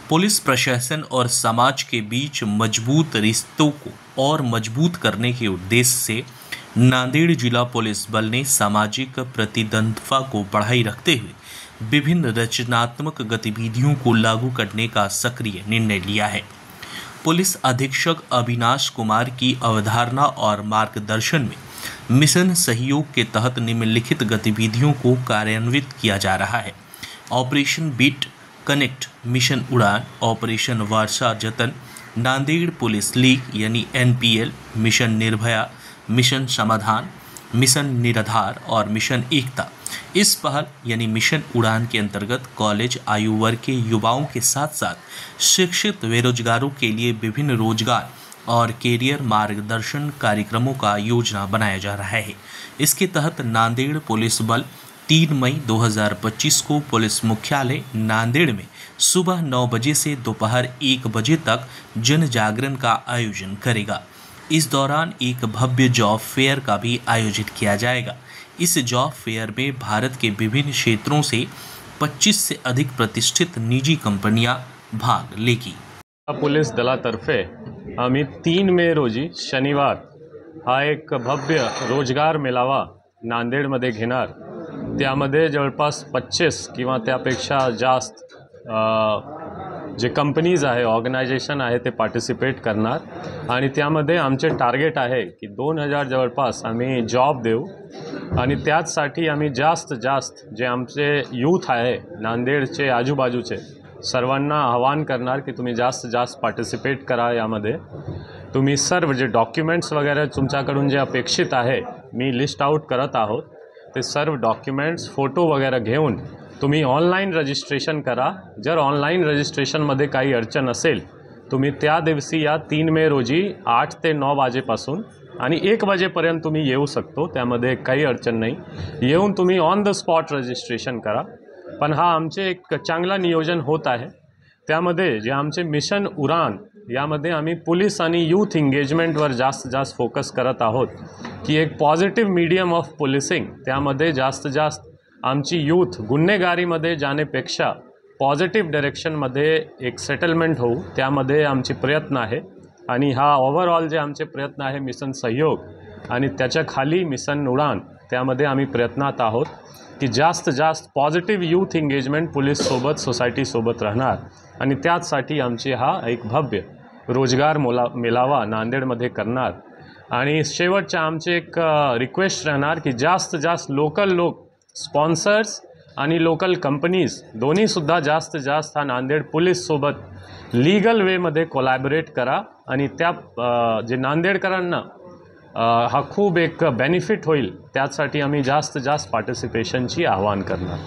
Police प्रशासन और समाज के बीच मजबूत रिश्तों को और मजबूत करने के उद्देश्य से नांदेड़ जिला पुलिस बल ने सामाजिक प्रतिबद्धता को बढ़ाए रखते हुए विभिन्न रचनात्मक गतिविधियों को लागू करने का सक्रिय निर्णय लिया है। पुलिस अधीक्षक अविनाश कुमार की अवधारणा और मार्गदर्शन में मिशन सहयोग के तहत निम्नलिखित गतिविधियों को कार्यान्वित किया जा रहा है। ऑपरेशन बीट कनेक्ट, मिशन उड़ान, ऑपरेशन वर्षा जतन, नांदेड़ पुलिस लीग यानी NPL, मिशन निर्भया, मिशन समाधान, मिशन निराधार और मिशन एकता। इस पहल यानी मिशन उड़ान के अंतर्गत कॉलेज आयु वर्ग के युवाओं के साथ साथ शिक्षित बेरोजगारों के लिए विभिन्न रोजगार और कैरियर मार्गदर्शन कार्यक्रमों का योजना बनाया जा रहा है। इसके तहत नांदेड़ पुलिस बल 3 मई 2025 को पुलिस मुख्यालय नांदेड़ में सुबह 9 बजे से दोपहर 1 बजे तक जन जागरण का आयोजन करेगा। इस दौरान एक भव्य जॉब फेयर का भी आयोजित किया जाएगा। इस जॉब फेयर में भारत के विभिन्न क्षेत्रों से 25 से अधिक प्रतिष्ठित निजी कंपनियां भाग लेगी। पोलीस दलातर्फे आम्ही 3 मे रोजी शनिवार हा एक भव्य रोजगार मेळावा नांदेडमध्ये घेणार। त्यामध्ये जवळपास 25 किंवा त्यापेक्षा जास्त जे कंपनीज आहे, ऑर्गनायझेशन आहे ते पार्टिसिपेट करणार आणि त्यामध्ये आमचे टार्गेट आहे की 2000 जवळपास आम्ही जॉब देऊ आणि त्याचसाठी आम्ही जास्त जे आमचे यूथ आहे नांदेडचे आजूबाजूचे सर्वांना आवाहन करणार की तुम्ही जास्त पार्टिसिपेट करा। यामध्ये तुम्ही सर्व जे डॉक्युमेंट्स वगैरे तुमच्याकडून जे अपेक्षित आहे मी लिस्ट आउट करत आहोत ते सर्व डॉक्युमेंट्स फोटो वगैरे घेऊन तुम्ही ऑनलाईन रजिस्ट्रेशन करा। जर ऑनलाईन रजिस्ट्रेशनमध्ये काही अडचण असेल तुम्ही त्या दिवशी या 3 मे रोजी 8 ते 9 वाजेपासून आणि 1 वाजेपर्यंत तुम्ही येऊ शकतो, त्यामध्ये काही अडचण नाही। येऊन तुम्ही ऑन द स्पॉट रजिस्ट्रेशन करा। पण हा आमचे एक चांगला नियोजन होत आहे। त्यामध्ये जे आमचे मिशन उड़ान यामध्ये आम्ही पोलीस आणि यूथ एंगेजमेंटवर जास्त फोकस करत आहोत की एक पॉझिटिव्ह मीडियम ऑफ पोलिसिंग, त्यामध्ये जास्त आमची यूथ गुन्हेगारीमध्ये जाण्यापेक्षा पॉझिटिव्ह डायरेक्शनमध्ये एक सेटलमेंट होऊ, त्यामध्ये आमचे प्रयत्न आहे। आणि हा ओव्हरऑल जे आमचे प्रयत्न आहे मिशन सहयोग आणि त्याच्या खाली मिशन उड़ान, त्यामध्ये आम्ही प्रयत्नात आहोत की जास्त पॉझिटिव्ह यूथ एंगेजमेंट पोलीस सोबत, सोसायटी सोबत राहणार आणि त्याचसाठी आमची हा एक भव्य रोजगार मेळावा नांदेडमध्ये करणार। आणि शेवटचे आमचे एक रिक्वेस्ट राहणार की जास्त लोकल लोक, स्पॉन्सर्स आणि लोकल कंपनीज दोन्ही सुद्धा जास्त हा नांदेड पोलीस सोबत लीगल वेमध्ये कोलॅबोरेट करा आणि त्या जे नांदेडकरांना हा खूप एक बेनिफिट होईल, त्यासाठी आम्ही जास्त पार्टिसिपेशनची आवाहन करणार।